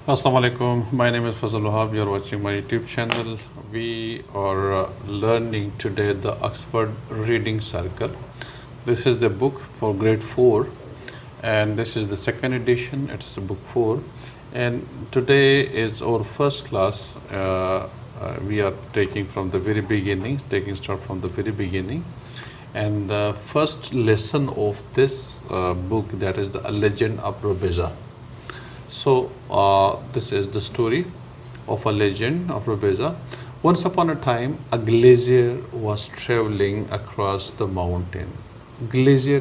Assalamu alaikum. My name is Fazal Wahab. You are watching my YouTube channel. We are learning today the Oxford Reading Circle. This is the book for grade 4, and this is the second edition. It is book 4, and today is our first class. We are taking from the very beginning, taking start from the very beginning. And the first lesson of this book, that is the A Legend of Rubeza. So this is the story of a legend of Rubeza. Once upon a time, a glazier was traveling across the mountain. Glazier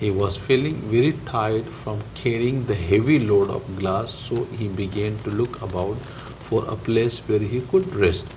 He was feeling very tired from carrying the heavy load of glass, so he began to look about for a place where he could rest.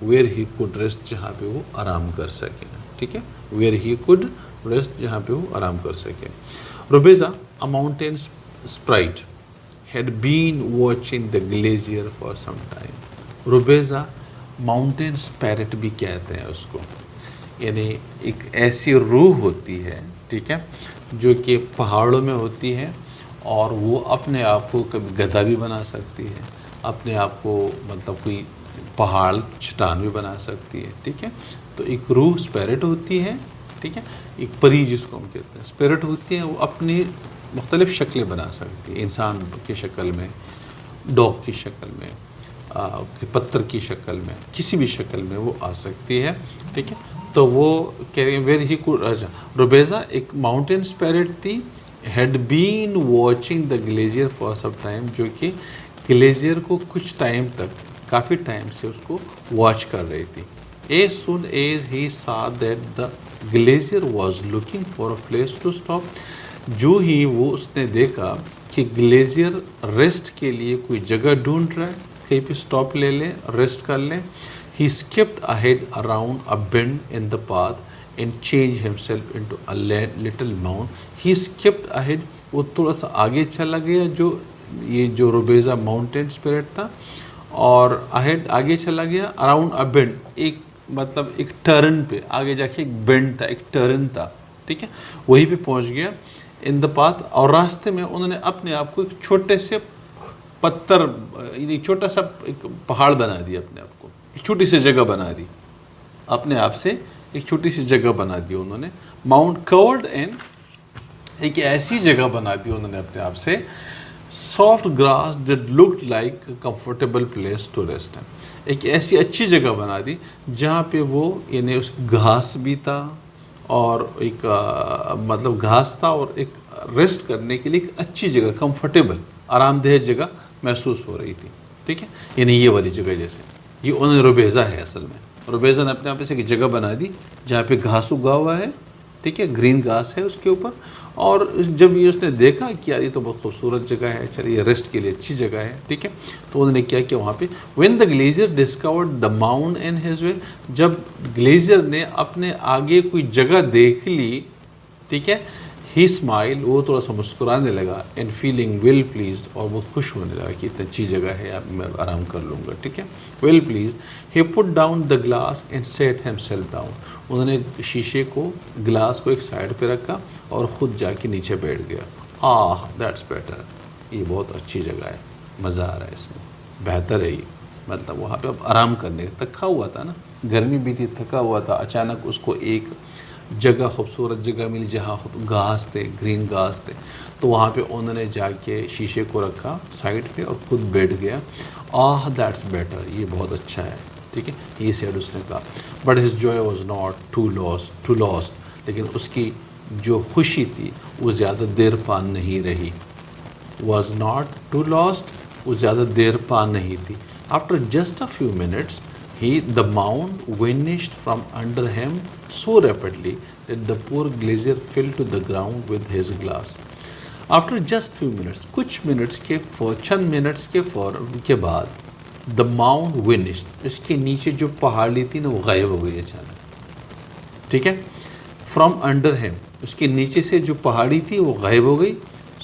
where he could rest, جہاں پہ وہ آرام کر سکے. ٹھیک ہے, where he could rest, جہاں پہ وہ آرام کر سکے. Rubeza, a mountain sprite, had been watching the glacier for some time. Rubeza mountain spirit بھی کہتے ہیں اس کو, یعنی ایک ایسی روح ہوتی ہے, ٹھیک ہے, جو کہ پہاڑوں میں ہوتی ہے اور وہ اپنے آپ کو کبھی گدھا بھی بنا سکتی ہے, اپنے آپ کو مطلب کوئی پہاڑ چٹان بھی بنا سکتی ہے. ٹھیک ہے, تو ایک روح اسپیرٹ ہوتی ہے, ٹھیک ہے, ایک پری جس کو ہم کہتے ہیں اسپیرٹ ہوتی ہے, وہ اپنی مختلف شکلیں بنا سکتی ہے, انسان کی شکل میں, ڈاگ کی شکل میں, پتھر کی شکل میں, کسی بھی شکل میں وہ آ سکتی ہے. ٹھیک ہے, تو وہ ویئر ہی کو روبیزا ایک ماؤنٹین اسپیرٹ تھی, had been watching the glacier for some time, جو کہ گلیزیئر کو کچھ ٹائم تک, کافی ٹائم سے اس کو واچ کر رہی تھی. As soon as he saw that the glacier was looking for a place to stop, جو ہی وہ اس نے دیکھا کہ گلیزیئر ریسٹ کے لیے کوئی جگہ ڈھونڈ رہا ہے, کہیں پہ اسٹاپ لے لیں, ریسٹ کر لیں, he skipped ahead around a bend in the path and changed himself into a little mound. He skipped ahead, وہ تھوڑا سا آگے چلا گیا, جو روبیزا ماؤنٹین اسپرٹ تھا, اور آگے چلا گیا اراؤنڈ اے بینڈ, ایک مطلب ایک ٹرن پہ, آگے جا کے ایک بینڈ تھا, ایک ٹرن تھا. ٹھیک ہے, وہیں پہ پہنچ گیا ان دا پاتھ, اور راستے میں انہوں نے اپنے آپ کو ایک چھوٹے سے پتھر, یعنی چھوٹا سا ایک پہاڑ بنا دیا, اپنے آپ کو ایک چھوٹی سی جگہ بنا دی, اپنے آپ سے ایک چھوٹی سی جگہ بنا دی انہوں نے. ماؤنٹ کورڈ ان, ایک ایسی جگہ بنا دی انہوں نے اپنے آپ سے, soft grass that looked like comfortable place to rest, ایک ایسی اچھی جگہ بنا دی جہاں پہ وہ, یعنی اس گھاس بھی تھا, اور ایک مطلب گھاس تھا, اور ایک ریسٹ کرنے کے لیے ایک اچھی جگہ, کمفرٹیبل آرام دہ جگہ محسوس ہو رہی تھی. ٹھیک ہے, یعنی یہ والی جگہ, جیسے یہ انہوں نے روبیزا ہے, اصل میں روبیزا نے اپنے آپ سے ایک جگہ بنا دی جہاں پہ گھاس اگا ہوا ہے. ٹھیک ہے, گرین گھاس ہے اس کے اوپر, اور جب یہ اس نے دیکھا کہ یار یہ تو بہت خوبصورت جگہ ہے, چلیے یہ ریسٹ کے لیے اچھی جگہ ہے. ٹھیک ہے, تو انہوں نے کیا کہ وہاں پہ when the glacier discovered the mount in his way, جب گلیزیئر نے اپنے آگے کوئی جگہ دیکھ لی, ٹھیک ہے, ہی اسمائل, وہ تھوڑا سا مسکرانے لگا, اینڈ فیلنگ ویل پلیزڈ, اور بہت خوش ہونے لگا کہ اتنی اچھی جگہ ہے, اب میں آرام کر لوں گا. ٹھیک ہے, well please, he put down the glass and set himself down, انہوں نے شیشے کو, گلاس کو ایک سائڈ پہ رکھا اور خود جا کے نیچے بیٹھ گیا. دیٹس بیٹر, یہ بہت اچھی جگہ ہے, مزہ آ رہا ہے اس میں, بہتر ہے یہ, مطلب وہاں پہ اب آرام کرنے کا, تھکا ہوا تھا نا, گرمی بھی تھی, تھکا ہوا تھا, اچانک اس کو ایک جگہ, خوبصورت جگہ ملی جہاں گھاس تھے, گرین گھاس تھے, تو وہاں پہ انہوں نے جا کے شیشے کو رکھا سائڈ پہ اور خود بیٹھ گیا. دیٹس بیٹر, یہ بہت اچھا ہے. ٹھیک ہے, یہ سیڈ اس نے کہا. But his joy was not to last, لیکن اس کی جو خوشی تھی وہ زیادہ دیر پا نہیں رہی. واز ناٹ ٹو لاسٹ, وہ زیادہ دیر پا نہیں تھی. After just a few minutes the mound vanished from under him so rapidly that the poor glazier fell to the ground with his glass. After just few minutes, کچھ minutes کے چند minutes کے بعد, the mound vanished, اس کے نیچے جو پہاڑی تھی نا وہ غائب ہو گئی اچانک. ٹھیک ہے, from under him, اس کے نیچے سے جو پہاڑی تھی وہ غائب ہو گئی.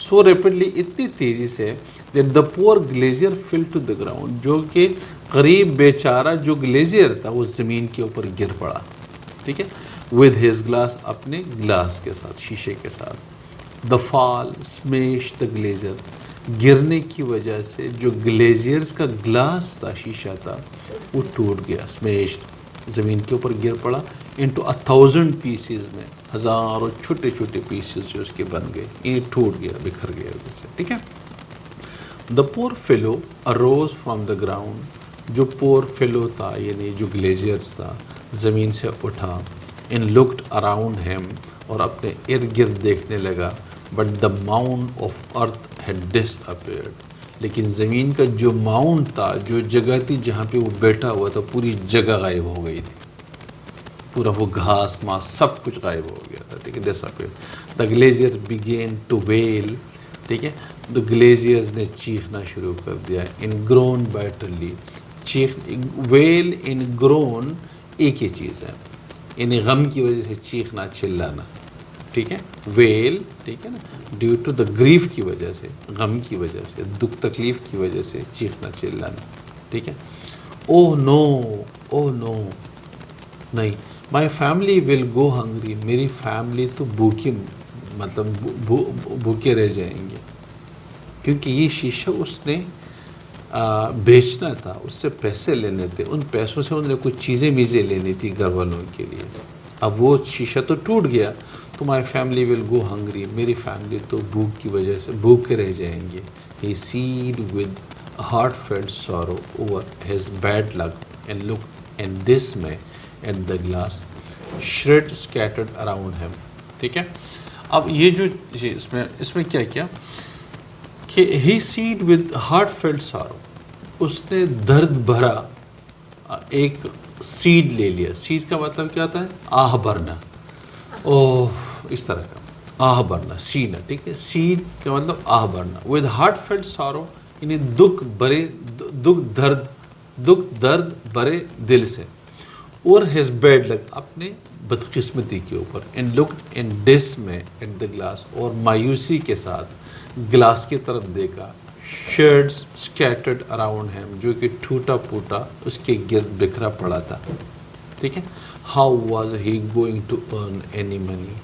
so rapidly, اتنی تیزی سے, that the poor glazier fell to the ground, جو کہ غریب بیچارہ جو گلیزیئر تھا وہ زمین کے اوپر گر پڑا. ٹھیک ہے, with his glass, اپنے گلاس کے ساتھ, شیشے کے ساتھ. the fall smashed the glazier, گرنے کی وجہ سے جو گلیزیئرز کا گلاس تھا, شیشہ تھا, وہ ٹوٹ گیا. smashed, زمین کے اوپر گر پڑا. into 1000 pieces, میں ہزاروں چھوٹے چھوٹے پیسز جو اس کے بن گئے, یہ ٹوٹ گیا, بکھر گیا جیسے. ٹھیک ہے, the poor fellow arose from the ground, جو پور فیلو تھا, یعنی جو گلیزیئرز تھا, زمین سے اٹھا. and looked around him, اور اپنے ارد گرد دیکھنے لگا. but the mound of earth had disappeared, لیکن زمین کا جو ماؤنٹ تھا, جو جگہ تھی جہاں پہ وہ بیٹھا ہوا تھا, پوری جگہ غائب ہو گئی تھی. پورا وہ گھاس ماس سب کچھ غائب ہو گیا تھا. ٹھیک ہے, disappeared. the glazier began to wail, ٹھیک ہے, the glaziers نے چیخنا شروع کر دیا. and groaned bitterly, چیخ ویل ان گرون ایک ہی چیز ہے، یعنی غم کی وجہ سے چیخنا چلانا، ٹھیک ہے، ویل، ٹھیک ہے نا، ڈیو ٹو دا گریف کی وجہ سے، غم کی وجہ سے، دکھ تکلیف کی وجہ سے چیخنا چلانا، ٹھیک ہے. او نو، او نو، نہیں، my family will go hungry, میری فیملی تو بھوکی، مطلب بھوکے رہ جائیں گے، کیونکہ یہ شیشہ اس نے بیچنا تھا، اس سے پیسے لینے تھے، ان پیسوں سے انہوں نے کچھ چیزیں میزیں لینی تھی گھر والوں کے لیے. اب وہ شیشہ تو ٹوٹ گیا، تو my family will go hungry, میری فیملی تو بھوک کی وجہ سے بھوکے رہ جائیں گے. He said with heartfelt sorrow over his bad luck and look and dismay at the glass shred scattered around him. ٹھیک ہے. اب یہ جو اس میں کیا کہ he said with heartfelt sorrow, اس نے درد بھرا ایک سیڈ لے لیا. سیڈ کا مطلب کیا ہوتا ہے؟ آہ بھرنا، اوہ، اس طرح کا آہ بھرنا، سینا، ٹھیک ہے. سیڈ کا مطلب آہ بھرنا. ود ہارٹ فیلٹ سارو یعنی دکھ درد بھرے دل سے. اور ہیز بیڈ لک، اپنے بدقسمتی کے اوپر. اینڈ لک ان ڈس میں ایٹ دا گلاس، اور مایوسی کے ساتھ گلاس کی طرف دیکھا. شیڈز اسکیٹرڈ اراؤنڈ ہیم، جو کہ ٹوٹا پھوٹا اس کے گرد بکھرا پڑا تھا. ٹھیک ہے. How was he going to earn any money,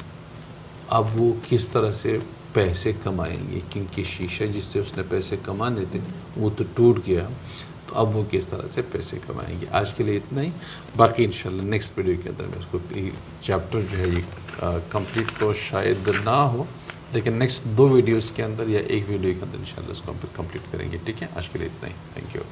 اب وہ کس طرح سے پیسے کمائیں گے، کیونکہ شیشہ جس سے اس نے پیسے کمانے تھے وہ تو ٹوٹ گیا، تو اب وہ کس طرح سے پیسے کمائیں گے. آج کے لیے اتنا ہی، باقی انشاءاللہ نیکسٹ ویڈیو کے اندر میں اس کو چیپٹر جو ہے یہ کمپلیٹ تو شاید نہ ہو، لیکن نیکسٹ 2 ویڈیوز کے اندر یا 1 ویڈیو کے اندر انشاءاللہ اس کو ہم کمپلیٹ کریں گے. ٹھیک ہے. آج کے لیے اتنا ہی. Thank you.